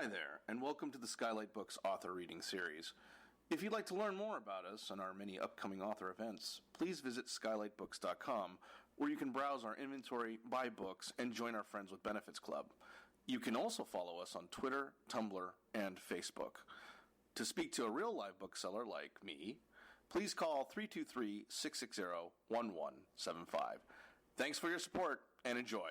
Hi there, and welcome to the Skylight Books author reading series. If you'd like to learn more about us and our many upcoming author events, please visit skylightbooks.com, where you can browse our inventory, buy books, and join our Friends with Benefits Club. You can also follow us on Twitter, Tumblr, and Facebook. To speak to a real live bookseller like me, please call 323-660-1175. Thanks for your support, and enjoy.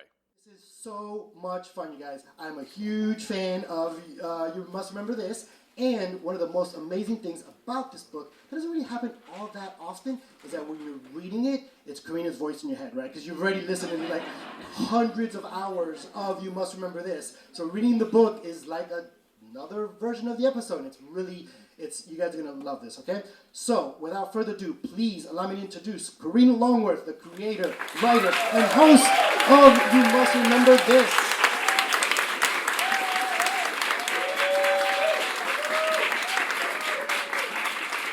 This is so much fun, you guys. I'm a huge fan of You Must Remember This, and one of the most amazing things about this book that doesn't really happen all that often is that when you're reading it, it's Karina's voice in your head, right? Because you've already listened to like hundreds of hours of You Must Remember This. So reading the book is like another version of the episode. You guys are going to love this, okay? So, without further ado, please allow me to introduce Karina Longworth, the creator, writer, and host of You Must Remember This.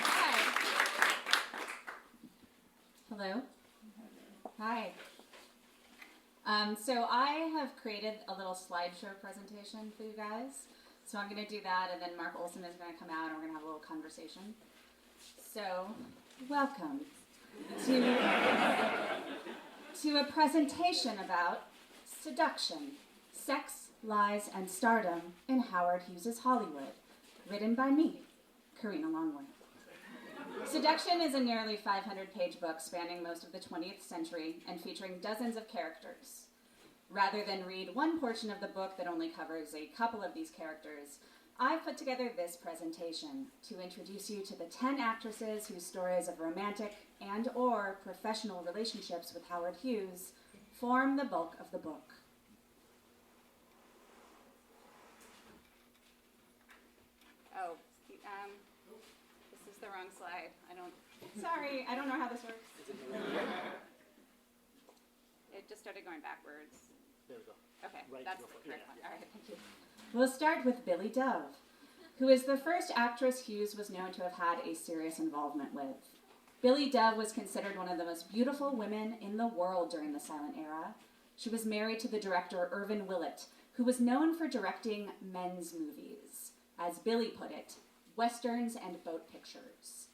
Hi. Hello. Hi. So I have created a little slideshow presentation for you guys. So I'm going to do that, and then Mark Olsen is going to come out, and we're going to have a little conversation. So, welcome to a presentation about seduction, sex, lies, and stardom in Howard Hughes' Hollywood, written by me, Karina Longworth. Seduction is a nearly 500-page book spanning most of the 20th century and featuring dozens of characters. Rather than read one portion of the book that only covers a couple of these characters, I've put together this presentation to introduce you to the 10 actresses whose stories of romantic and or professional relationships with Howard Hughes form the bulk of the book. Oh, this is the wrong slide. Sorry, I don't know how this works. It just started going backwards. There we go. Okay, right, that's the yeah. correct one. All right, thank you. We'll start with Billie Dove, who is the first actress Hughes was known to have had a serious involvement with. Billie Dove was considered one of the most beautiful women in the world during the silent era. She was married to the director Irvin Willett, who was known for directing men's movies. As Billie put it, westerns and boat pictures.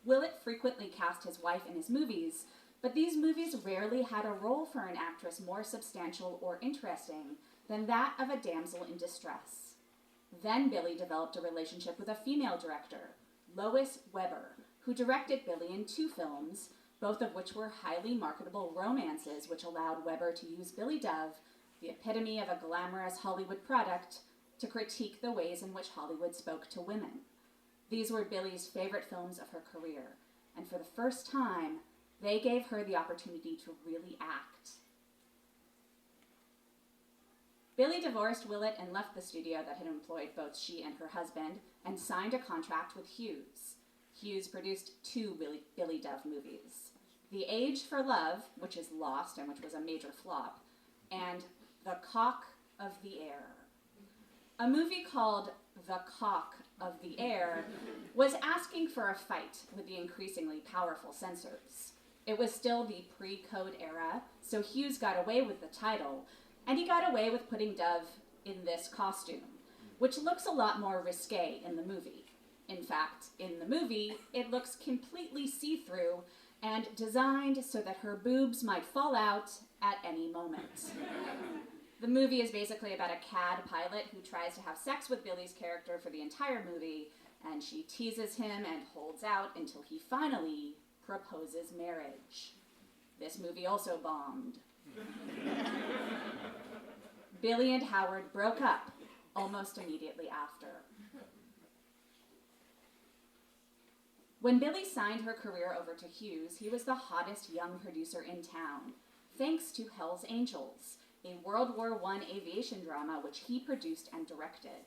Willett frequently cast his wife in his movies, but these movies rarely had a role for an actress more substantial or interesting than that of a damsel in distress. Then Billie developed a relationship with a female director, Lois Weber, who directed Billie in 2 films, both of which were highly marketable romances which allowed Weber to use Billie Dove, the epitome of a glamorous Hollywood product, to critique the ways in which Hollywood spoke to women. These were Billie's favorite films of her career, and for the first time, they gave her the opportunity to really act. Billie divorced Willett and left the studio that had employed both she and her husband and signed a contract with Hughes. Hughes produced 2 Billie Dove movies, The Age for Love, which is lost and which was a major flop, and The Cock of the Air. A movie called The Cock of the Air was asking for a fight with the increasingly powerful censors. It was still the pre-code era, so Hughes got away with the title, and he got away with putting Dove in this costume, which looks a lot more risque in the movie. In fact, in the movie, it looks completely see-through and designed so that her boobs might fall out at any moment. The movie is basically about a CAD pilot who tries to have sex with Billie's character for the entire movie, and she teases him and holds out until he finally proposes marriage. This movie also bombed. Billie and Howard broke up almost immediately after. When Billie signed her career over to Hughes, he was the hottest young producer in town, thanks to Hell's Angels, a World War I aviation drama which he produced and directed.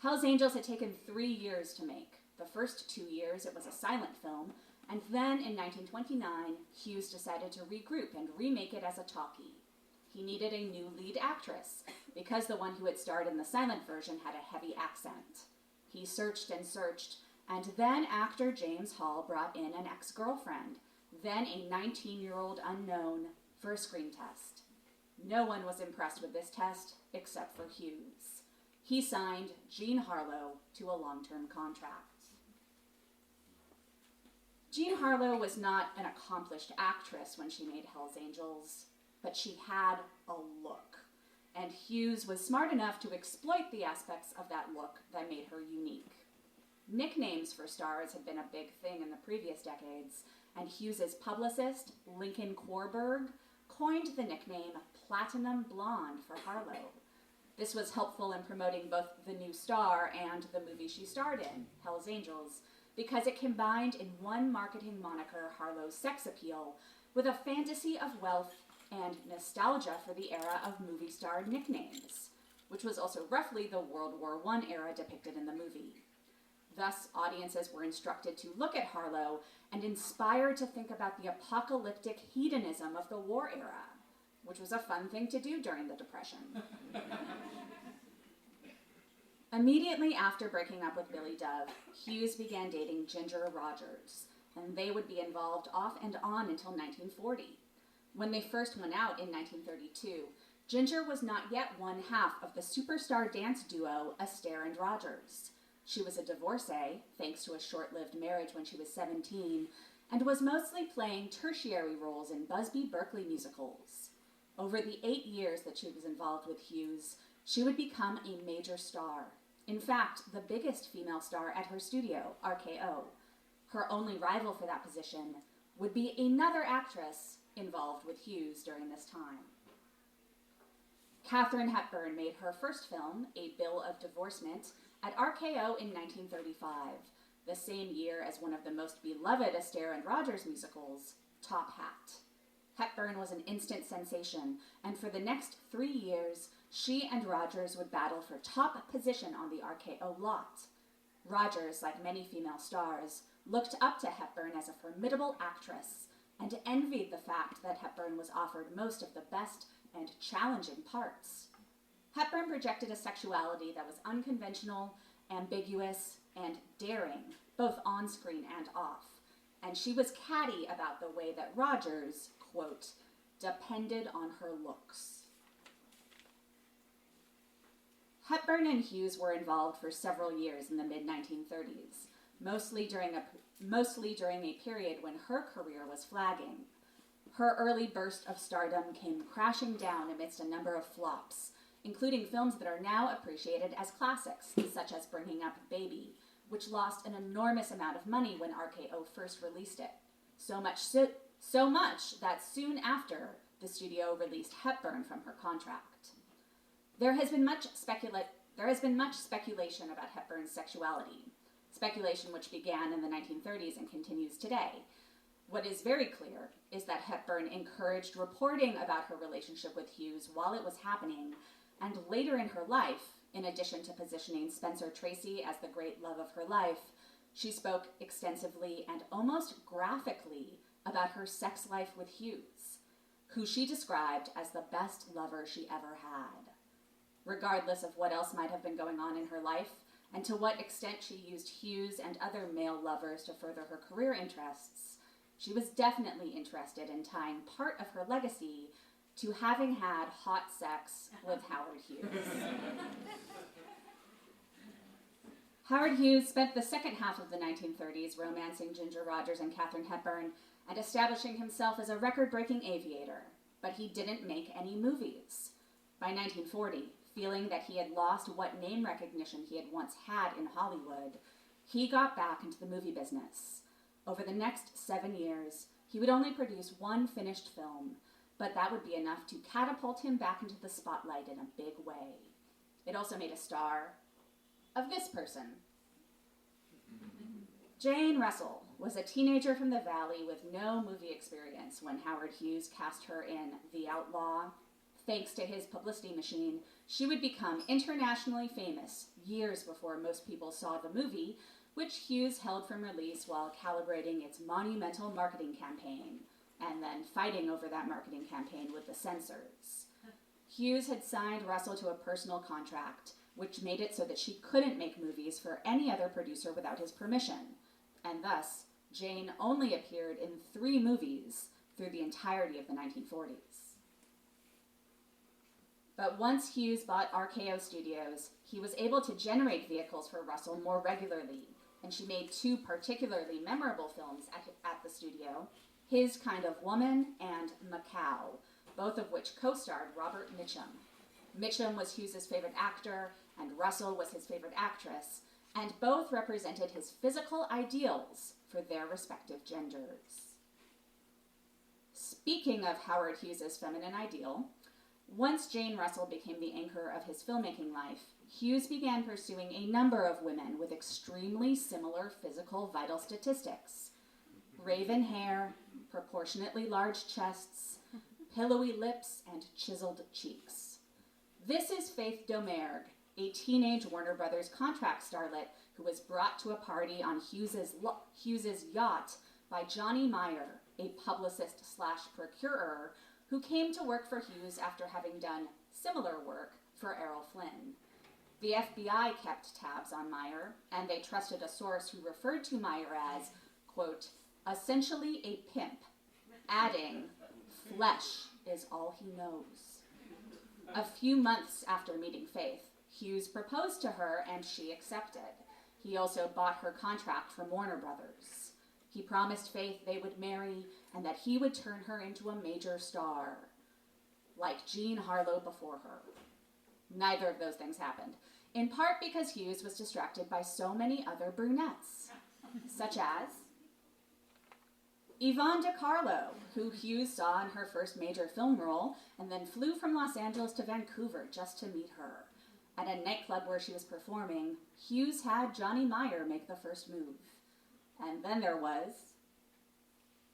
Hell's Angels had taken 3 years to make. The first 2 years it was a silent film, and then in 1929, Hughes decided to regroup and remake it as a talkie. He needed a new lead actress, because the one who had starred in the silent version had a heavy accent. He searched and searched, and then actor James Hall brought in an ex-girlfriend, then a 19-year-old unknown, for a screen test. No one was impressed with this test except for Hughes. he signed Jean Harlow to a long-term contract. Jean Harlow was not an accomplished actress when she made Hell's Angels, but she had a look, and Hughes was smart enough to exploit the aspects of that look that made her unique. Nicknames for stars had been a big thing in the previous decades, and Hughes's publicist, Lincoln Korberg, coined the nickname Platinum Blonde for Harlow. This was helpful in promoting both the new star and the movie she starred in, Hell's Angels, because it combined in one marketing moniker Harlow's sex appeal with a fantasy of wealth and nostalgia for the era of movie star nicknames, which was also roughly the World War I era depicted in the movie. Thus, audiences were instructed to look at Harlow and inspired to think about the apocalyptic hedonism of the war era, which was a fun thing to do during the Depression. Immediately after breaking up with Billie Dove, Hughes began dating Ginger Rogers, and they would be involved off and on until 1940. When they first went out in 1932, Ginger was not yet one half of the superstar dance duo Astaire and Rogers. She was a divorcee, thanks to a short-lived marriage when she was 17, and was mostly playing tertiary roles in Busby Berkeley musicals. Over the 8 years that she was involved with Hughes, she would become a major star. In fact, the biggest female star at her studio, RKO. Her only rival for that position would be another actress involved with Hughes during this time. Katharine Hepburn made her first film, A Bill of Divorcement, at RKO in 1935, the same year as one of the most beloved Astaire and Rogers musicals, Top Hat. Hepburn was an instant sensation, and for the next 3 years, she and Rogers would battle for top position on the RKO lot. Rogers, like many female stars, looked up to Hepburn as a formidable actress and envied the fact that Hepburn was offered most of the best and challenging parts. Hepburn projected a sexuality that was unconventional, ambiguous, and daring, both on screen and off, and she was catty about the way that Rogers, quote, depended on her looks. Hepburn and Hughes were involved for several years in the mid-1930s, mostly during a period when her career was flagging. Her early burst of stardom came crashing down amidst a number of flops, including films that are now appreciated as classics, such as Bringing Up Baby, which lost an enormous amount of money when RKO first released it. So much that soon after, the studio released Hepburn from her contract. There has been much speculation about Hepburn's sexuality, speculation which began in the 1930s and continues today. What is very clear is that Hepburn encouraged reporting about her relationship with Hughes while it was happening, and later in her life, in addition to positioning Spencer Tracy as the great love of her life, she spoke extensively and almost graphically about her sex life with Hughes, who she described as the best lover she ever had. Regardless of what else might have been going on in her life, and to what extent she used Hughes and other male lovers to further her career interests, she was definitely interested in tying part of her legacy to having had hot sex with Howard Hughes. Howard Hughes spent the second half of the 1930s romancing Ginger Rogers and Katharine Hepburn and establishing himself as a record-breaking aviator, but he didn't make any movies. By 1940, feeling that he had lost what name recognition he had once had in Hollywood, he got back into the movie business. Over the next 7 years, he would only produce one finished film, but that would be enough to catapult him back into the spotlight in a big way. It also made a star of this person. Jane Russell was a teenager from the Valley with no movie experience when Howard Hughes cast her in The Outlaw. Thanks to his publicity machine, she would become internationally famous years before most people saw the movie, which Hughes held from release while calibrating its monumental marketing campaign, and then fighting over that marketing campaign with the censors. Hughes had signed Russell to a personal contract, which made it so that she couldn't make movies for any other producer without his permission, and thus, Jane only appeared in 3 movies through the entirety of the 1940s. But once Hughes bought RKO Studios, he was able to generate vehicles for Russell more regularly, and she made 2 particularly memorable films at the studio, His Kind of Woman and Macau, both of which co-starred Robert Mitchum. Mitchum was Hughes's favorite actor, and Russell was his favorite actress, and both represented his physical ideals for their respective genders. Speaking of Howard Hughes's feminine ideal, once Jane Russell became the anchor of his filmmaking life, Hughes began pursuing a number of women with extremely similar physical vital statistics. Raven hair, proportionately large chests, pillowy lips, and chiseled cheeks. This is Faith Domergue, a teenage Warner Brothers contract starlet who was brought to a party on Hughes's yacht by Johnny Meyer, a publicist/procurer who came to work for Hughes after having done similar work for Errol Flynn. The FBI kept tabs on Meyer, and they trusted a source who referred to Meyer as, quote, essentially a pimp, adding, flesh is all he knows. A few months after meeting Faith, Hughes proposed to her and she accepted. He also bought her contract from Warner Brothers. He promised Faith they would marry and that he would turn her into a major star, like Jean Harlow before her. Neither of those things happened, in part because Hughes was distracted by so many other brunettes, such as Yvonne DiCarlo, who Hughes saw in her first major film role and then flew from Los Angeles to Vancouver just to meet her. At a nightclub where she was performing, Hughes had Johnny Meyer make the first move. And then there was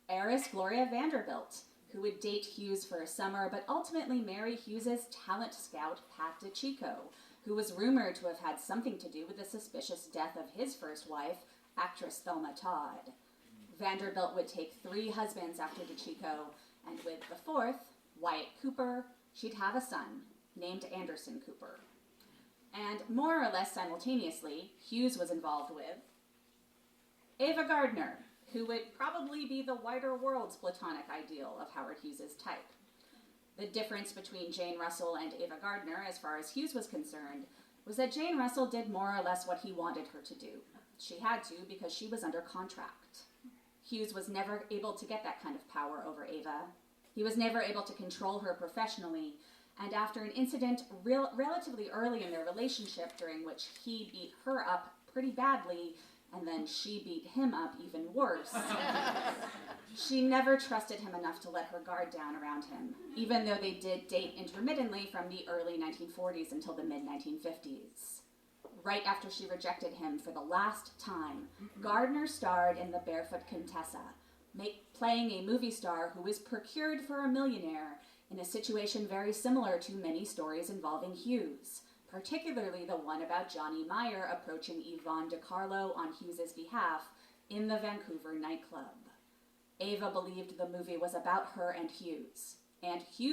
heiress Gloria Vanderbilt, who would date Hughes for a summer but ultimately marry Hughes's talent scout Pat DiCicco, who was rumored to have had something to do with the suspicious death of his first wife, actress Thelma Todd. Vanderbilt would take 3 husbands after DiCicco, and with the 4th, Wyatt Cooper, she'd have a son named Anderson Cooper. And more or less simultaneously, Hughes was involved with Ava Gardner, who would probably be the wider world's platonic ideal of Howard Hughes's type. The difference between Jane Russell and Ava Gardner, as far as Hughes was concerned, was that Jane Russell did more or less what he wanted her to do. She had to because she was under contract. Hughes was never able to get that kind of power over Ava. He was never able to control her professionally, and after an incident relatively early in their relationship during which he beat her up pretty badly, and then she beat him up even worse, she never trusted him enough to let her guard down around him, even though they did date intermittently from the early 1940s until the mid-1950s. Right after she rejected him for the last time, Gardner starred in The Barefoot Contessa, playing a movie star who was procured for a millionaire in a situation very similar to many stories involving Hughes, particularly the one about Johnny Meyer approaching Yvonne DiCarlo on Hughes's behalf in the Vancouver nightclub. Ava believed the movie was about her and Hughes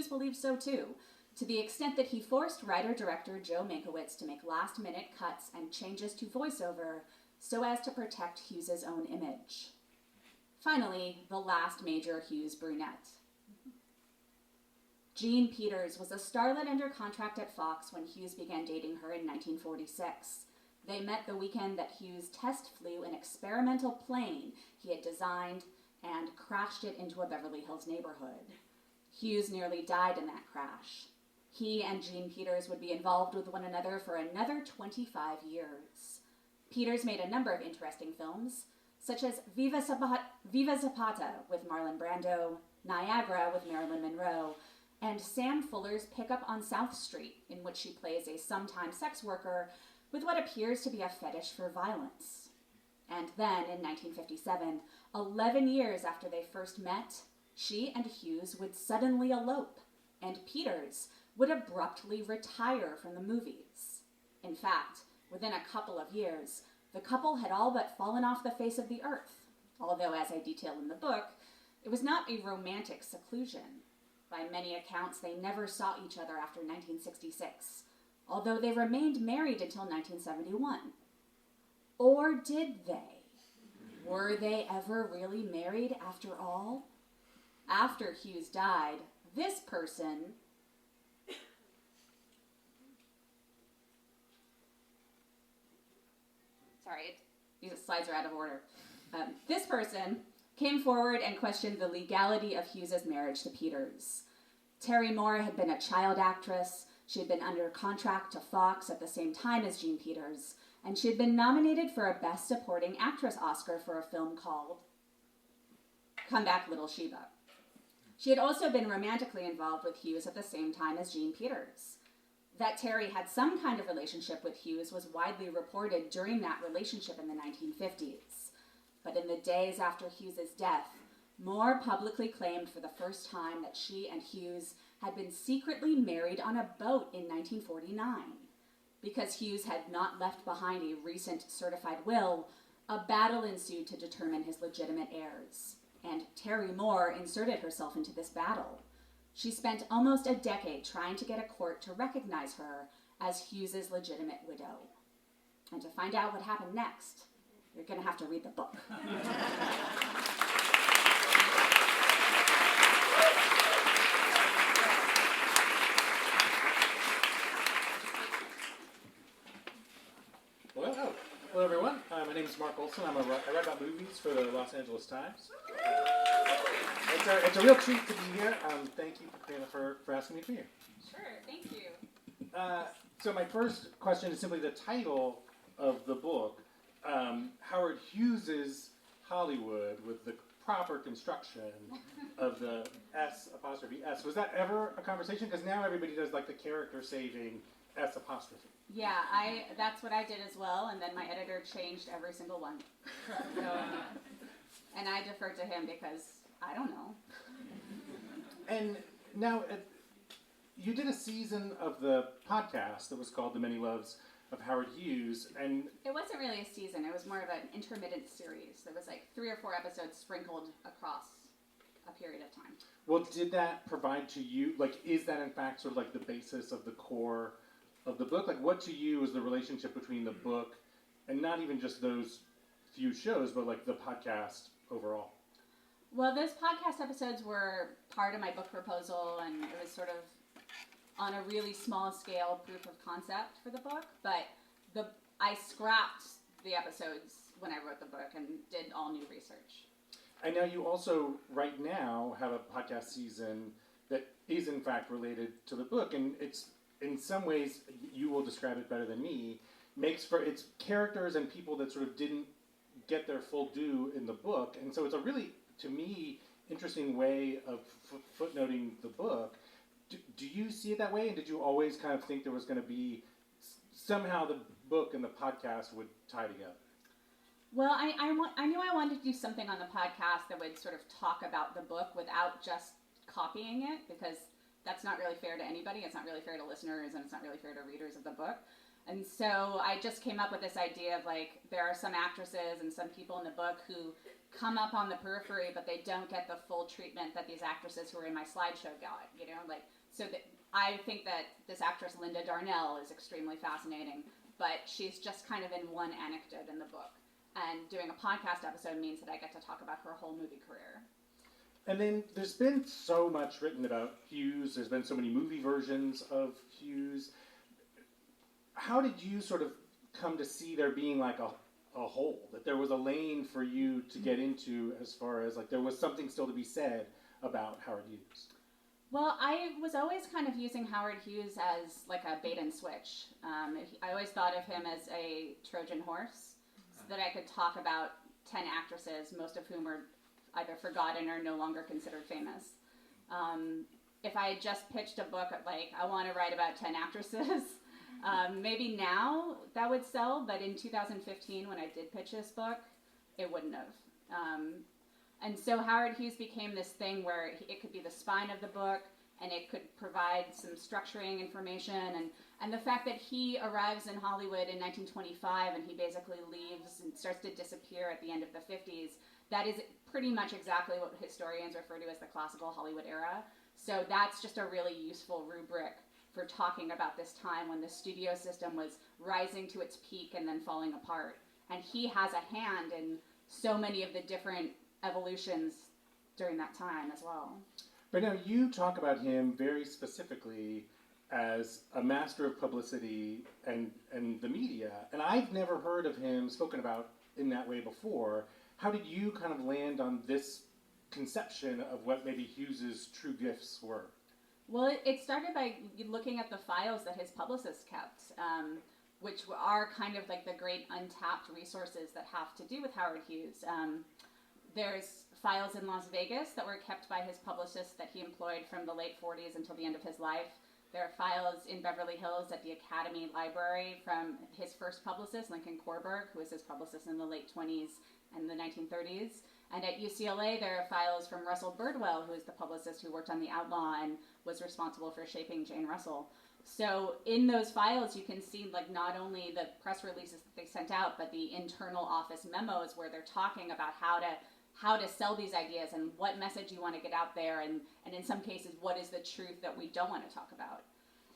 believed so too, to the extent that he forced writer-director Joe Mankiewicz to make last-minute cuts and changes to voiceover so as to protect Hughes's own image. Finally, the last major Hughes brunette. Jean Peters was a starlet under contract at Fox when Hughes began dating her in 1946. They met the weekend that Hughes test flew an experimental plane he had designed and crashed it into a Beverly Hills neighborhood. Hughes nearly died in that crash. He and Jean Peters would be involved with one another for another 25 years. Peters made a number of interesting films, such as Viva Zapata with Marlon Brando, Niagara with Marilyn Monroe, and Sam Fuller's Pickup on South Street, in which she plays a sometime sex worker with what appears to be a fetish for violence. And then, in 1957, 11 years after they first met, she and Hughes would suddenly elope, and Peters would abruptly retire from the movies. In fact, within a couple of years, the couple had all but fallen off the face of the earth, although, as I detail in the book, it was not a romantic seclusion. By many accounts, they never saw each other after 1966, although they remained married until 1971. Or did they? Were they ever really married after all? After Hughes died, this person sorry, these slides are out of order. This person came forward and questioned the legality of Hughes's marriage to Peters. Terry Moore had been a child actress. She had been under contract to Fox at the same time as Jean Peters, and she had been nominated for a Best Supporting Actress Oscar for a film called Come Back, Little Sheba. She had also been romantically involved with Hughes at the same time as Jean Peters. That Terry had some kind of relationship with Hughes was widely reported during that relationship in the 1950s. But in the days after Hughes's death, Moore publicly claimed for the first time that she and Hughes had been secretly married on a boat in 1949. Because Hughes had not left behind a recent certified will, a battle ensued to determine his legitimate heirs. And Terry Moore inserted herself into this battle. She spent almost a decade trying to get a court to recognize her as Hughes's legitimate widow. And to find out what happened next, you're going to have to read the book. Hello everyone. My name is Mark Olsen. I write about movies for the Los Angeles Times. It's a real treat to be here. Thank you, Karina, for asking me to be here. Sure, thank you. So my first question is simply the title of the book, Howard Hughes's Hollywood, with the proper construction of the S'. Was that ever a conversation? Because now everybody does like the character saving S'. Yeah, that's what I did as well, and then my editor changed every single one. So, and I deferred to him because I don't know. And now, you did a season of the podcast that was called The Many Loves of Howard Hughes, and it wasn't really a season. It was more of an intermittent series. There was like 3 or 4 episodes sprinkled across a period of time. Well, did that provide to you, like, is that in fact sort of like the basis of the core of the book? Like, what to you is the relationship between the book and not even just those few shows, but like the podcast overall? Well, those podcast episodes were part of my book proposal, and it was sort of on a really small scale proof of concept for the book, but I scrapped the episodes when I wrote the book and did all new research. And now you also, right now, have a podcast season that is in fact related to the book, and it's, in some ways, you will describe it better than me, makes for its characters and people that sort of didn't get their full due in the book, and so it's a really, to me, interesting way of footnoting the book. Do you see it that way, and did you always kind of think there was going to be somehow the book and the podcast would tie together? Well, I knew I wanted to do something on the podcast that would sort of talk about the book without just copying it, because that's not really fair to anybody. It's not really fair to listeners, and it's not really fair to readers of the book. And so I just came up with this idea of, like, there are some actresses and some people in the book who come up on the periphery, but they don't get the full treatment that these actresses who are in my slideshow got, you know? Like, so that I think that this actress, Linda Darnell, is extremely fascinating, but she's just kind of in one anecdote in the book. And doing a podcast episode means that I get to talk about her whole movie career. And then there's been so much written about Hughes. There's been so many movie versions of Hughes. How did you sort of come to see there being like a hole, that there was a lane for you to get into as far as like there was something still to be said about Howard Hughes? Well, I was always kind of using Howard Hughes as like a bait and switch. I always thought of him as a Trojan horse, so that I could talk about 10 actresses, most of whom are either forgotten or no longer considered famous. If I had just pitched a book like, I want to write about 10 actresses, maybe now that would sell, but in 2015 when I did pitch this book, it wouldn't have. And so Howard Hughes became this thing where it could be the spine of the book, and it could provide some structuring information, and the fact that he arrives in Hollywood in 1925 and he basically leaves and starts to disappear at the end of the 50s, that is pretty much exactly what historians refer to as the classical Hollywood era. So that's just a really useful rubric for talking about this time when the studio system was rising to its peak and then falling apart. And he has a hand in so many of the different evolutions during that time as well. But now you talk about him very specifically as a master of publicity and the media, and I've never heard of him spoken about in that way before. How did you kind of land on this conception of what maybe Hughes's true gifts were? Well, it started by looking at the files that his publicist kept, which are kind of like the great untapped resources that have to do with Howard Hughes. There's files in Las Vegas that were kept by his publicist that he employed from the late 40s until the end of his life. There are files in Beverly Hills at the Academy Library from his first publicist, Lincoln Korberg, who was his publicist in the late 20s and the 1930s. And at UCLA, there are files from Russell Birdwell, who is the publicist who worked on The Outlaw and was responsible for shaping Jane Russell. So in those files, you can see like not only the press releases that they sent out, but the internal office memos where they're talking about how to sell these ideas and what message you want to get out there, and in some cases, what is the truth that we don't want to talk about.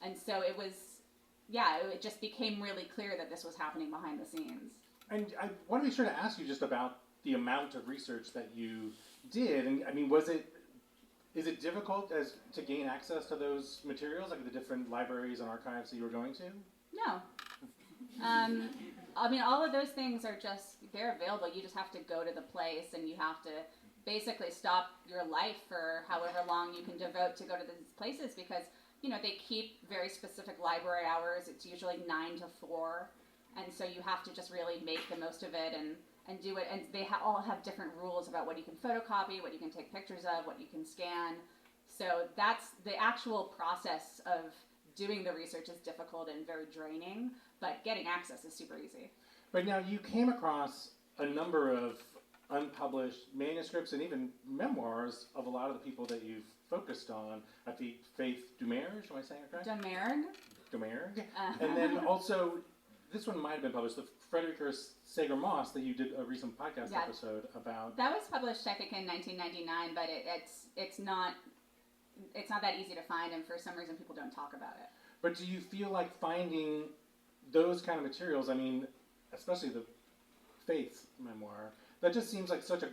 And so it just became really clear that this was happening behind the scenes. And I want to be sure to ask you just about the amount of research that you did. And I mean, is it difficult to gain access to those materials, like the different libraries and archives that you were going to? No. I mean, all of those things they're available. You just have to go to the place, and you have to basically stop your life for however long you can devote to go to these places, because, they keep very specific library hours. It's usually 9 to 4. And so you have to just really make the most of it and do it. And they all have different rules about what you can photocopy, what you can take pictures of, what you can scan. So that's the actual process of doing the research is difficult and very draining, but getting access is super easy. But now you came across a number of unpublished manuscripts and even memoirs of a lot of the people that you've focused on. I think Faith Dumergue, am I saying it correct? Dumergue. And then also, this one might have been published, the Frederica Sager-Moss that you did a recent podcast episode about. That was published, I think, in 1999, but it's not that easy to find, and for some reason people don't talk about it. But do you feel like finding those kind of materials, I mean, especially the Faith memoir, that just seems like such a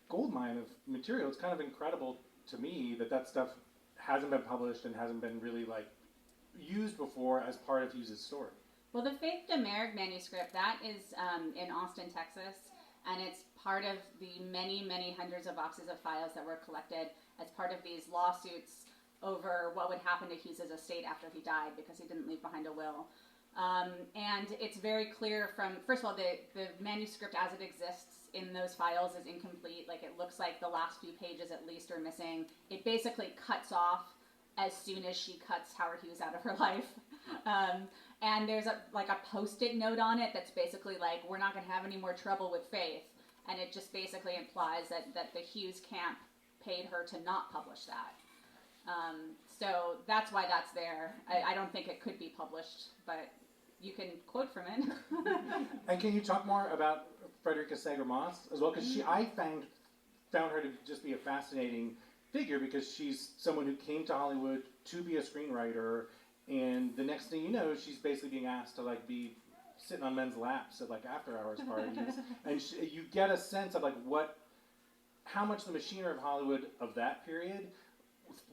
goldmine of material. It's kind of incredible to me that stuff hasn't been published and hasn't been really used before as part of Hughes's story. Well, the Faith Dumergue manuscript, that is in Austin, Texas, and it's part of the many, many hundreds of boxes of files that were collected as part of these lawsuits over what would happen to Hughes's estate after he died, because he didn't leave behind a will. And it's very clear from, first of all, the manuscript as it exists in those files is incomplete. Like, it looks like the last few pages at least are missing. It basically cuts off as soon as she cuts Howard Hughes out of her life. And there's a post-it note on it that's basically like, we're not going to have any more trouble with Faith. And it just basically implies that the Hughes camp paid her to not publish that. So that's why that's there. I don't think it could be published, but you can quote from it. And can you talk more about Frederica Sager-Moss as well? Because I found her to just be a fascinating figure, because she's someone who came to Hollywood to be a screenwriter, and the next thing you know, she's basically being asked to be sitting on men's laps at after-hours parties, and you get a sense of how much the machinery of Hollywood of that period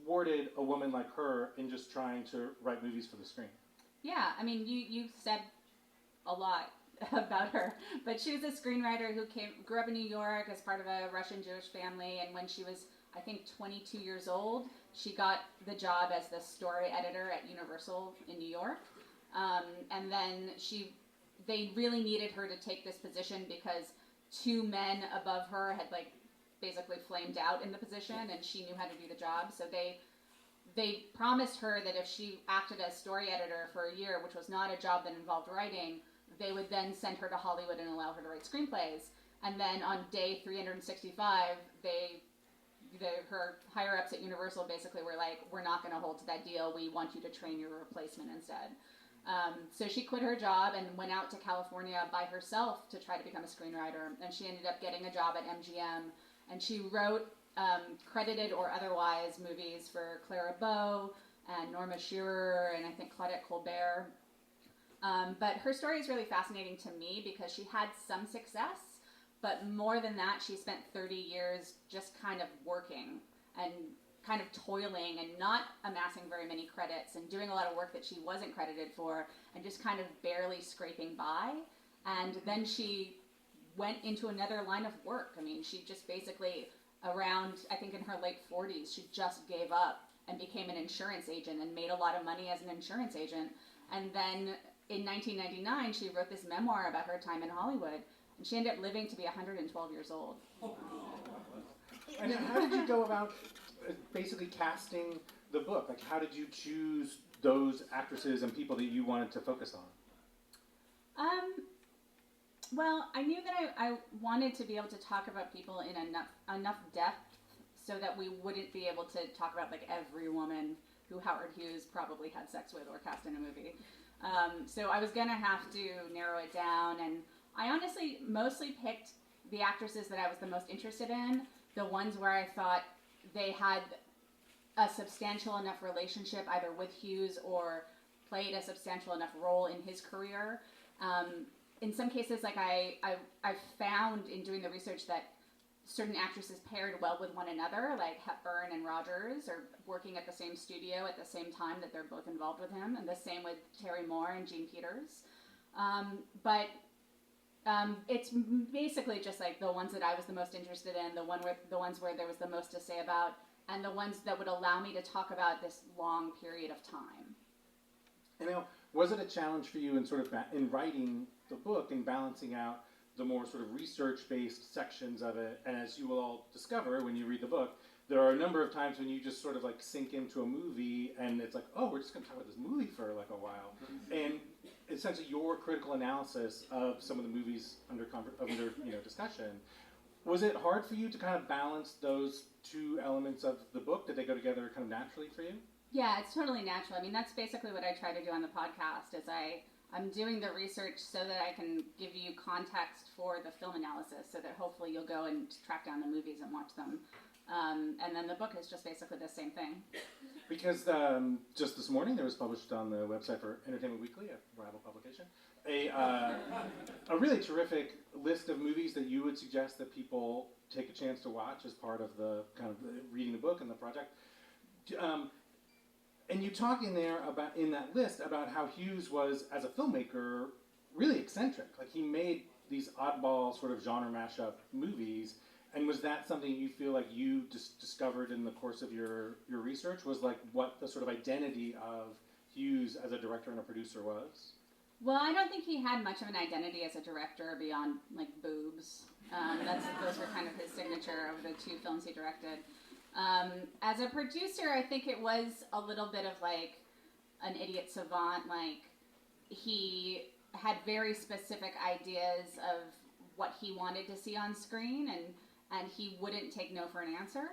thwarted a woman like her in just trying to write movies for the screen. Yeah, I mean, you said a lot about her, but she was a screenwriter who grew up in New York as part of a Russian Jewish family, and when she was, I think, 22 years old, she got the job as the story editor at Universal in New York. And then they really needed her to take this position because 2 men above her had basically flamed out in the position, and she knew how to do the job. So they promised her that if she acted as story editor for a year, which was not a job that involved writing, they would then send her to Hollywood and allow her to write screenplays. And then on day 365, her higher-ups at Universal basically were like, we're not going to hold to that deal. We want you to train your replacement instead. So she quit her job and went out to California by herself to try to become a screenwriter. And she ended up getting a job at MGM. And she wrote, credited or otherwise, movies for Clara Bow and Norma Shearer and I think Claudette Colbert. But her story is really fascinating to me because she had some success, but more than that, she spent 30 years just kind of working and kind of toiling and not amassing very many credits and doing a lot of work that she wasn't credited for and just kind of barely scraping by. And then she went into another line of work. I mean, she just basically around, I think in her late 40s, she just gave up and became an insurance agent and made a lot of money as an insurance agent. And then in 1999, she wrote this memoir about her time in Hollywood, and she ended up living to be 112 years old. And how did you go about basically casting the book? Like, how did you choose those actresses and people that you wanted to focus on? Well, I knew that I wanted to be able to talk about people in enough depth so that we wouldn't be able to talk about like every woman who Howard Hughes probably had sex with or cast in a movie. So I was going to have to narrow it down, and I honestly mostly picked the actresses that I was the most interested in, the ones where I thought they had a substantial enough relationship either with Hughes or played a substantial enough role in his career. In some cases, like I found in doing the research that certain actresses paired well with one another, like Hepburn and Rogers are working at the same studio at the same time that they're both involved with him, and the same with Terry Moore and Jean Peters. But it's basically just like the ones that I was the most interested in, the ones where there was the most to say about, and the ones that would allow me to talk about this long period of time. And now, was it a challenge for you in sort of in writing the book and balancing out the more sort of research-based sections of it? And as you will all discover when you read the book, there are a number of times when you just sort of like sink into a movie and it's like, oh, we're just going to talk about this movie for like a while. And essentially your critical analysis of some of the movies under discussion, was it hard for you to kind of balance those two elements of the book? Did they go together kind of naturally for you? Yeah, it's totally natural. I mean, that's basically what I try to do on the podcast, is I'm doing the research so that I can give you context for the film analysis, so that hopefully you'll go and track down the movies and watch them. And then the book is just basically the same thing. Because just this morning there was published on the website for Entertainment Weekly, a rival publication, a really terrific list of movies that you would suggest that people take a chance to watch as part of the kind of reading the book and the project. And you talk in there about, in that list, about how Hughes was, as a filmmaker, really eccentric. Like, he made these oddball sort of genre mashup movies. And was that something you feel like you discovered in the course of your research? Was like what the sort of identity of Hughes as a director and a producer was? Well, I don't think he had much of an identity as a director beyond like boobs. Those were kind of his signature of the two films he directed. As a producer, I think it was a little bit of like an idiot savant. Like, he had very specific ideas of what he wanted to see on screen, and he wouldn't take no for an answer.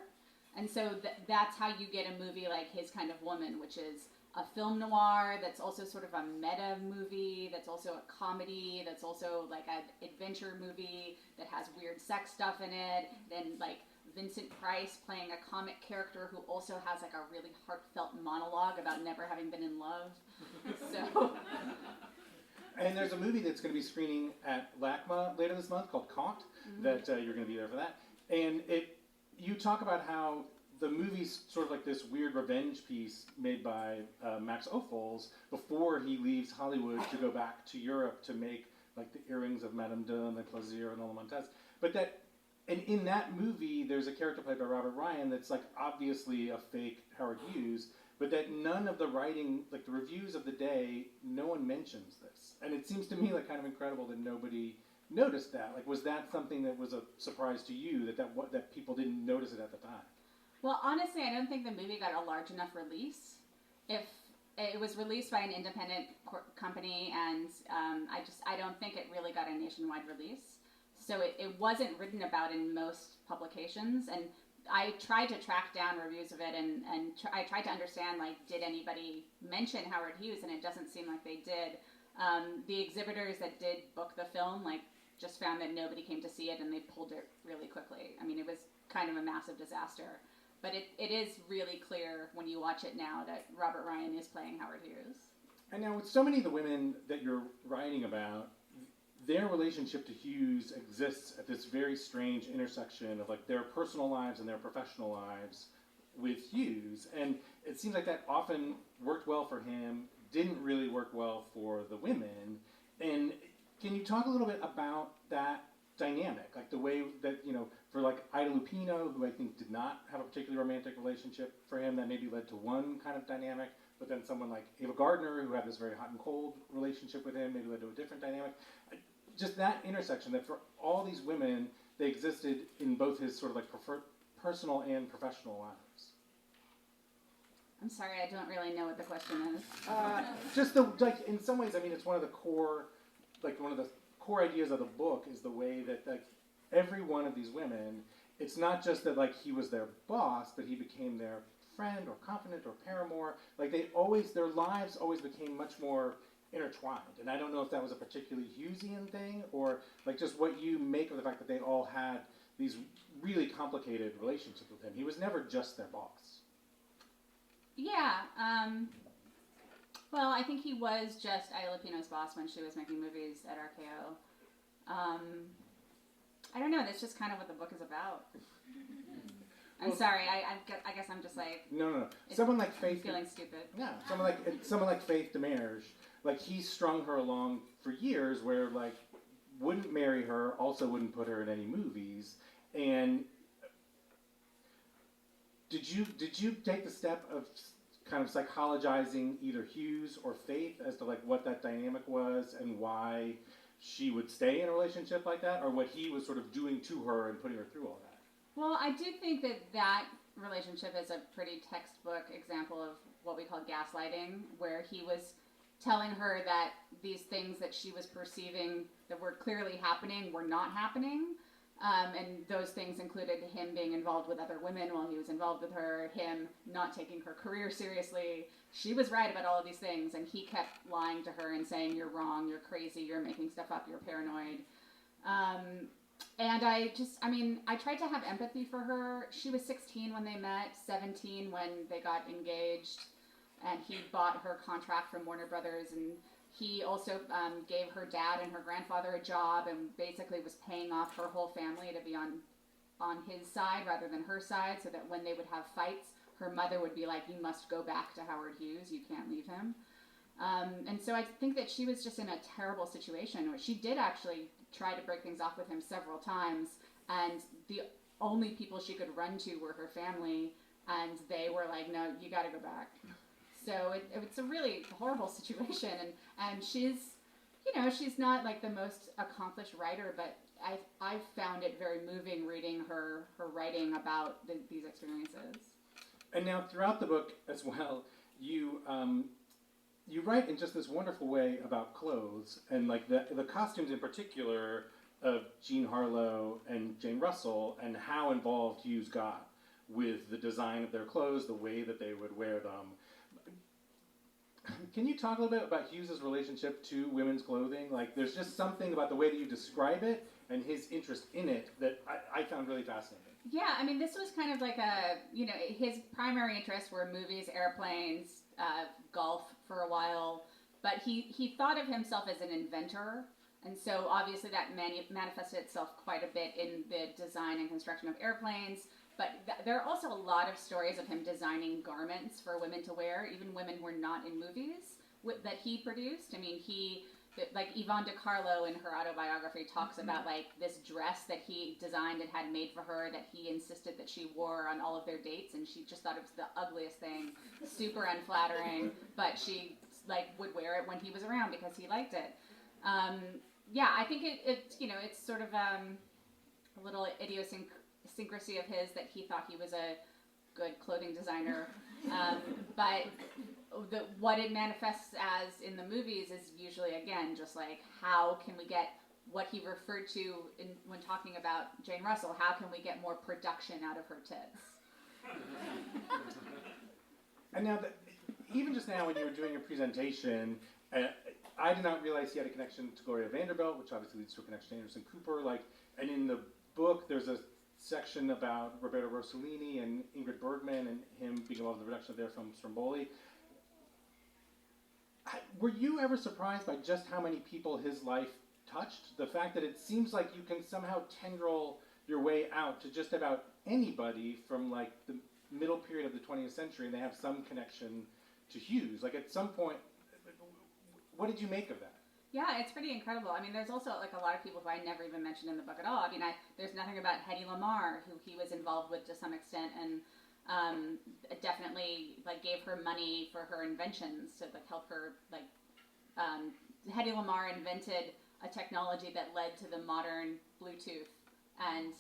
And so that's how you get a movie like His Kind of Woman, which is a film noir that's also sort of a meta movie, that's also a comedy, that's also like an adventure movie that has weird sex stuff in it, then like Vincent Price playing a comic character who also has like a really heartfelt monologue about never having been in love. So... And there's a movie that's going to be screening at LACMA later this month called Caught, that you're going to be there for that. And you talk about how the movie's sort of like this weird revenge piece made by Max Ophuls before he leaves Hollywood to go back to Europe to make like the Earrings of Madame de and the Plaisir and Lola Montez. But that, and in that movie, there's a character played by Robert Ryan that's like obviously a fake Howard Hughes, but that none of the writing, like the reviews of the day, no one mentions this. And it seems to me like kind of incredible that nobody noticed that. Like, was that something that was a surprise to you, that people didn't notice it at the time? Well, honestly, I don't think the movie got a large enough release. If it was released by an independent company, and I don't think it really got a nationwide release. So it wasn't written about in most publications, and I tried to track down reviews of it, and I tried to understand, like, did anybody mention Howard Hughes, and it doesn't seem like they did. The exhibitors that did book the film, like, just found that nobody came to see it, and they pulled it really quickly. I mean, it was kind of a massive disaster. But it is really clear when you watch it now that Robert Ryan is playing Howard Hughes. And now with so many of the women that you're writing about, their relationship to Hughes exists at this very strange intersection of like their personal lives and their professional lives with Hughes. And it seems like that often worked well for him, didn't really work well for the women. And can you talk a little bit about that dynamic? Like the way that, for like Ida Lupino, who I think did not have a particularly romantic relationship for him, that maybe led to one kind of dynamic, but then someone like Ava Gardner, who had this very hot and cold relationship with him, maybe led to a different dynamic. Just that intersection, that for all these women, they existed in both his sort of like personal and professional lives. I'm sorry, I don't really know what the question is. Just in some ways, I mean, it's one of the core ideas of the book is the way that like every one of these women, it's not just that like he was their boss, but he became their friend or confidant or paramour. Like their lives always became much more intertwined. And I don't know if that was a particularly Hughesian thing or like just what you make of the fact that they all had these really complicated relationships with him. He was never just their boss. Yeah. Well, I think he was just Ida Lupino's boss when she was making movies at RKO. I don't know. That's just kind of what the book is about. I'm sorry. I guess I'm just like no. Someone like Faith feeling stupid. Yeah. Someone like Faith Demerge, like he strung her along for years, where like wouldn't marry her, also wouldn't put her in any movies, and did you take the step of kind of psychologizing either Hughes or Faith as to like what that dynamic was and why she would stay in a relationship like that, or what he was sort of doing to her and putting her through all that? Well, I do think that relationship is a pretty textbook example of what we call gaslighting, where he was telling her that these things that she was perceiving that were clearly happening were not happening. And those things included him being involved with other women while he was involved with her, him not taking her career seriously. She was right about all of these things, and he kept lying to her and saying, you're wrong, you're crazy, you're making stuff up, you're paranoid. And I tried to have empathy for her. She was 16 when they met, 17 when they got engaged, and he bought her contract from Warner Brothers, and he also gave her dad and her grandfather a job and basically was paying off her whole family to be on his side rather than her side, so that when they would have fights, her mother would be like, you must go back to Howard Hughes, you can't leave him. And so I think that she was just in a terrible situation where she did actually try to break things off with him several times, and the only people she could run to were her family, and they were like, no, you gotta go back. So it's a really horrible situation, and she's not like the most accomplished writer, but I found it very moving reading her writing about these experiences. And now throughout the book as well, you write in just this wonderful way about clothes, and like the costumes in particular of Jean Harlow and Jane Russell, and how involved Hughes got with the design of their clothes, the way that they would wear them. Can you talk a little bit about Hughes' relationship to women's clothing? Like, there's just something about the way that you describe it and his interest in it that I found really fascinating. Yeah, I mean, this was kind of like his primary interests were movies, airplanes, golf for a while, but he thought of himself as an inventor, and so obviously that manifested itself quite a bit in the design and construction of airplanes. But there are also a lot of stories of him designing garments for women to wear, even women who were not in movies that he produced. I mean, like Yvonne DiCarlo in her autobiography talks about like this dress that he designed and had made for her that he insisted that she wore on all of their dates, and she just thought it was the ugliest thing, super unflattering, but she like would wear it when he was around because he liked it. Yeah, I think it's sort of a little idiosyncrasy of his that he thought he was a good clothing designer, but what it manifests as in the movies is usually, again, just like how can we get what he referred to when talking about Jane Russell, how can we get more production out of her tits? And now, even just now when you were doing your presentation, I did not realize he had a connection to Gloria Vanderbilt, which obviously leads to a connection to Anderson Cooper. And in the book, there's a section about Roberto Rossellini and Ingrid Bergman and him being involved in the production of their film Stromboli. Were you ever surprised by just how many people his life touched? The fact that it seems like you can somehow tendril your way out to just about anybody, from like the middle period of the 20th century, and they have some connection to Hughes. Like at some point, what did you make of that? Yeah, it's pretty incredible. I mean, there's also like a lot of people who I never even mentioned in the book at all. I mean, there's nothing about Hedy Lamarr, who he was involved with to some extent, and definitely like gave her money for her inventions to like help her. Like Hedy Lamarr invented a technology that led to the modern Bluetooth, and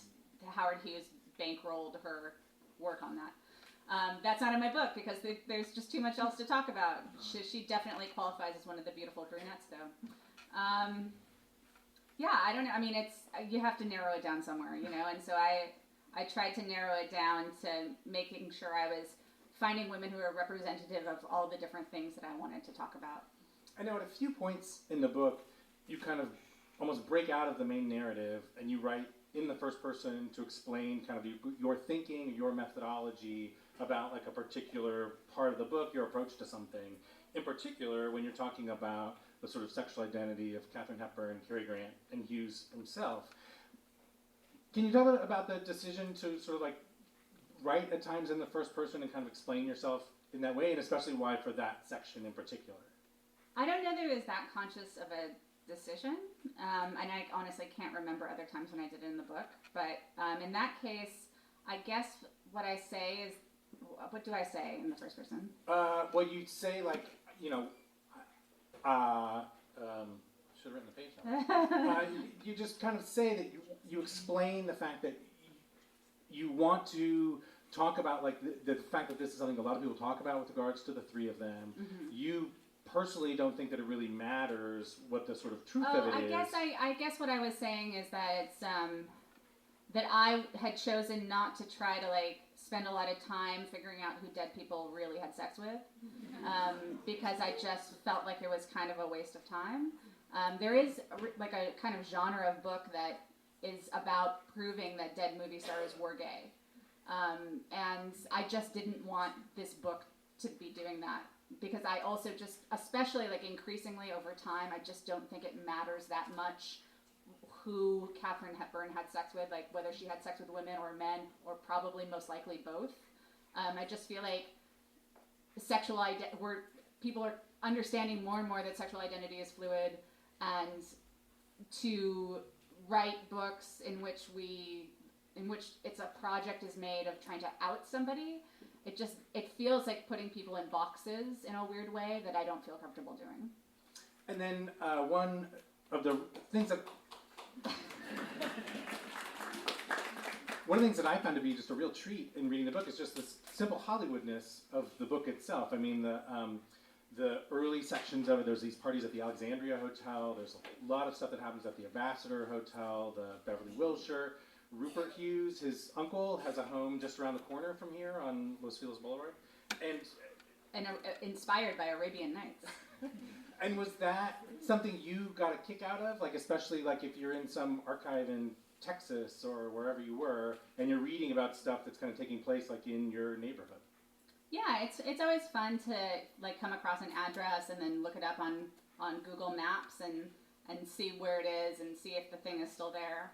Howard Hughes bankrolled her work on that. That's not in my book because there's just too much else to talk about. She definitely qualifies as one of the beautiful brunettes, though. Yeah, I don't know. I mean, you have to narrow it down somewhere, you know. And so I tried to narrow it down to making sure I was finding women who are representative of all the different things that I wanted to talk about. I know at a few points in the book, you kind of almost break out of the main narrative and you write in the first person to explain kind of your thinking, your methodology about like a particular part of the book, your approach to something. In particular, when you're talking about the sort of sexual identity of Katharine Hepburn, Cary Grant, and Hughes himself. Can you tell me about the decision to sort of like write at times in the first person and kind of explain yourself in that way, and especially why for that section in particular? I don't know that it was that conscious of a decision, and I honestly can't remember other times when I did it in the book, but in that case, I guess what I say is, what do I say in the first person? Well, you say like, you know, should have written the page down. You just kind of say that you explain the fact that you want to talk about like the fact that this is something a lot of people talk about with regards to the three of them. Mm-hmm. You personally don't think that it really matters what the sort of truth of it is. I guess what I was saying is that it's that I had chosen not to try to like spend a lot of time figuring out who dead people really had sex with, because I just felt like it was kind of a waste of time. There is like a kind of genre of book that is about proving that dead movie stars were gay, and I just didn't want this book to be doing that, because I also just, especially like increasingly over time, I just don't think it matters that much who Katharine Hepburn had sex with, like whether she had sex with women or men, or probably most likely both. I just feel like people are understanding more and more that sexual identity is fluid, and to write books in which it's a project is made of trying to out somebody, it feels like putting people in boxes in a weird way that I don't feel comfortable doing. And then one of the things that I found to be just a real treat in reading the book is just this simple Hollywoodness of the book itself. I mean, the early sections of it, there's these parties at the Alexandria Hotel, there's a lot of stuff that happens at the Ambassador Hotel, the Beverly Wilshire. Rupert Hughes, his uncle, has a home just around the corner from here on Los Feliz Boulevard. And inspired by Arabian Nights. And was that something you got a kick out of? Like, especially like if you're in some archive in Texas or wherever you were, and you're reading about stuff that's kind of taking place like in your neighborhood. Yeah, it's always fun to like come across an address and then look it up on Google Maps and see where it is and see if the thing is still there.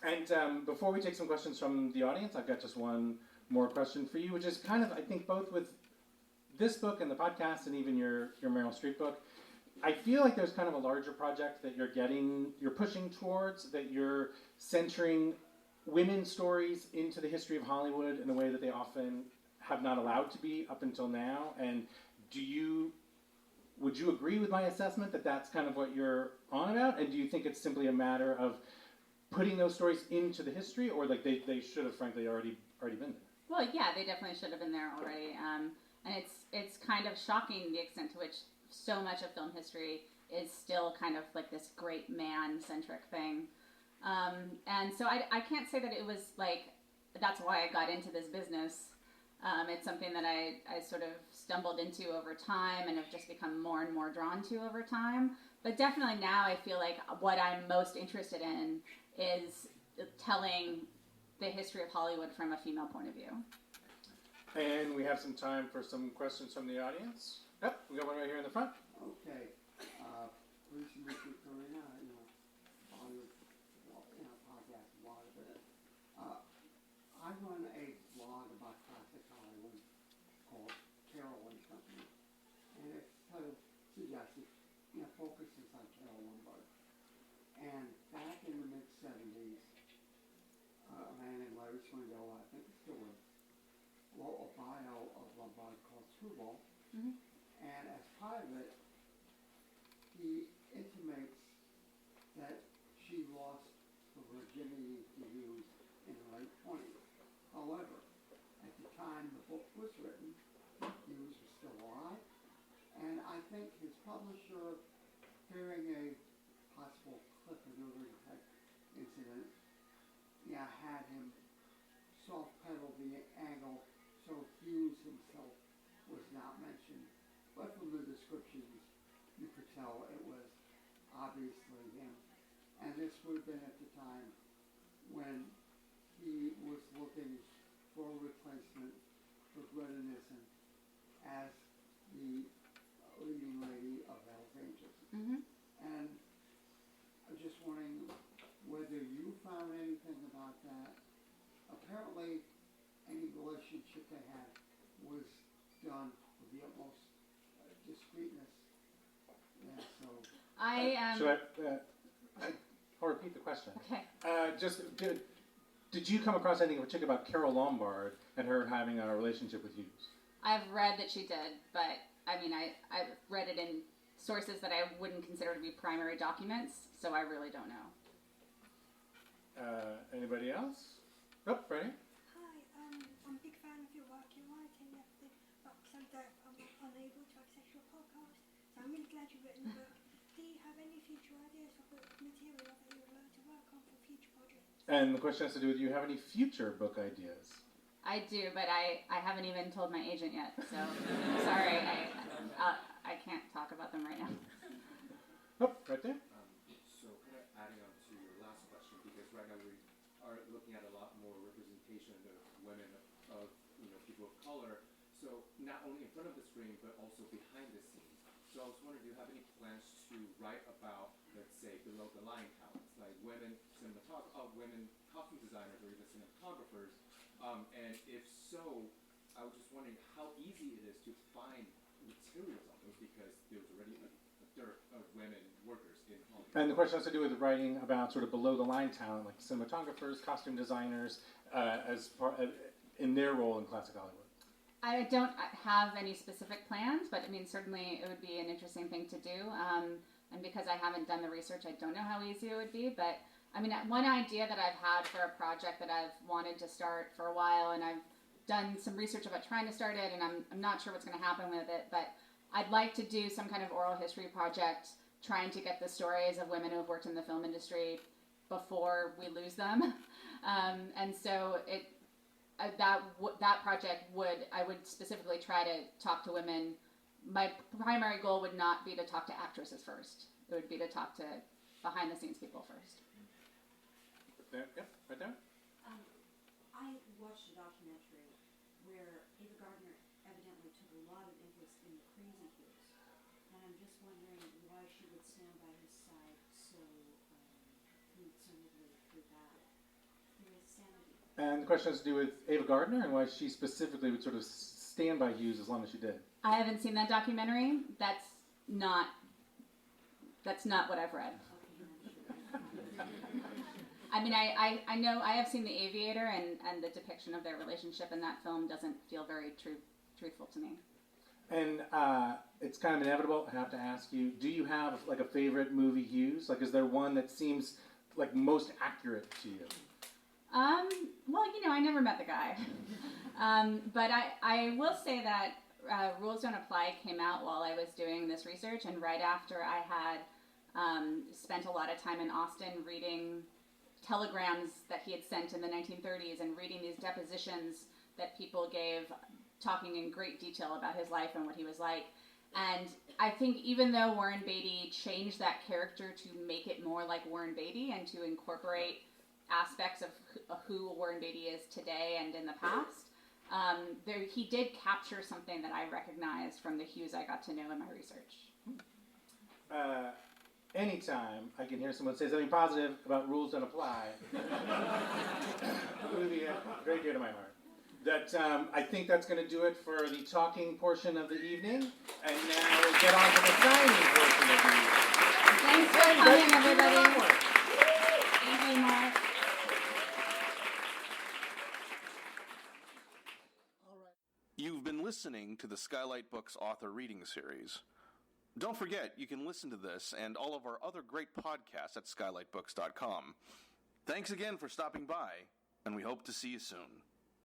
And before we take some questions from the audience, I've got just one more question for you, which is kind of, I think, both with this book and the podcast and even your Meryl Streep book, I feel like there's kind of a larger project that you're pushing towards, that you're centering women's stories into the history of Hollywood in a way that they often have not allowed to be up until now. And would you agree with my assessment that that's kind of what you're on about? And do you think it's simply a matter of putting those stories into the history, or like they should have frankly already been there? Well, yeah, they definitely should have been there already. And it's kind of shocking the extent to which so much of film history is still kind of like this great man-centric thing. And so I can't say that it was like, that's why I got into this business. It's something that I sort of stumbled into over time and have just become more and more drawn to over time. But definitely now I feel like what I'm most interested in is telling the history of Hollywood from a female point of view. And we have some time for some questions from the audience. Yep, we got one right here in the front. Okay. Please meet you, Karina. Hollywood, podcast, a lot of it. I run a blog about approval, Mhm. and as part of it, he intimates that she lost her virginity to Hughes in her late 20s. However, at the time the book was written, Hughes was still alive, and I think his publisher, fearing a possible cliff maneuvering type incident, had him soft pedal the angle so Hughes himself was not mentioned. But from the descriptions, you could tell it was obviously him. And this would have been at the time when he was looking for a replacement for Greta Nissen as the leading lady of Hell's Angels. Mhm. And I'm just wondering whether you found anything about that. Apparently, any relationship they had was done with the utmost discreetness. Yeah, so. I'll repeat the question. Okay. Did you come across anything in particular about Carol Lombard and her having a relationship with Hughes? I've read that she did, but I mean, I've read it in sources that I wouldn't consider to be primary documents, so I really don't know. Anybody else? Oh, Freddie? Hi, I'm a big fan of your work. You're writing the book so that I'm unable to access your podcast. So I'm really glad you've written the book. Do you have any future ideas for book material that you would like to work on for future projects? And the question has to do with, do you have any future book ideas? I do, but I haven't even told my agent yet, so sorry, I can't talk about them right now. Oh, right there. So kind of adding on to your last question, because right now we are looking at a lot more representation of women, of people of color. So not only in front of the screen, but also behind the scenes. So I was wondering, do you have any plans to write about, let's say, below the line talents, like women women costume designers or even cinematographers? And if so, I was just wondering how easy it is to find materials on those, because there's already a dearth of women workers in Hollywood. And the question has to do with writing about sort of below the line talent, like cinematographers, costume designers, in their role in classic Hollywood. I don't have any specific plans, but I mean, certainly it would be an interesting thing to do. And because I haven't done the research, I don't know how easy it would be. But I mean, one idea that I've had for a project that I've wanted to start for a while, and I've done some research about trying to start it, and I'm not sure what's going to happen with it, but I'd like to do some kind of oral history project trying to get the stories of women who have worked in the film industry before we lose them. And so that project I would specifically try to talk to women. My primary goal would not be to talk to actresses first. It would be to talk to behind the scenes people first. There, yep, right there. I watched a documentary where Ava Gardner evidently took a lot of interest in the crazy Hughes, and I'm just wondering why she would stand by his side so concernedly through his sanity. And the question has to do with Ava Gardner and why she specifically would sort of stand by Hughes as long as she did. I haven't seen that documentary. That's not what I've read. I mean, I know I have seen The Aviator, and the depiction of their relationship in that film doesn't feel very truthful to me. And it's kind of inevitable. I have to ask you: do you have like a favorite movie Hughes? Like, is there one that seems like most accurate to you? Well, I never met the guy, but I will say that Rules Don't Apply came out while I was doing this research, and right after I had spent a lot of time in Austin reading telegrams that he had sent in the 1930s and reading these depositions that people gave, talking in great detail about his life and what he was like. And I think even though Warren Beatty changed that character to make it more like Warren Beatty and to incorporate aspects of who Warren Beatty is today and in the past, he did capture something that I recognized from the Hughes I got to know in my research. Anytime I can hear someone say something positive about Rules Don't Apply, it would be very dear to my heart. That I think that's going to do it for the talking portion of the evening, and now we'll get on to the signing portion of the evening. Thanks for coming, everybody. Thank you, Mark. You've been listening to the Skylight Books author reading series. Don't forget, you can listen to this and all of our other great podcasts at skylightbooks.com. Thanks again for stopping by, and we hope to see you soon.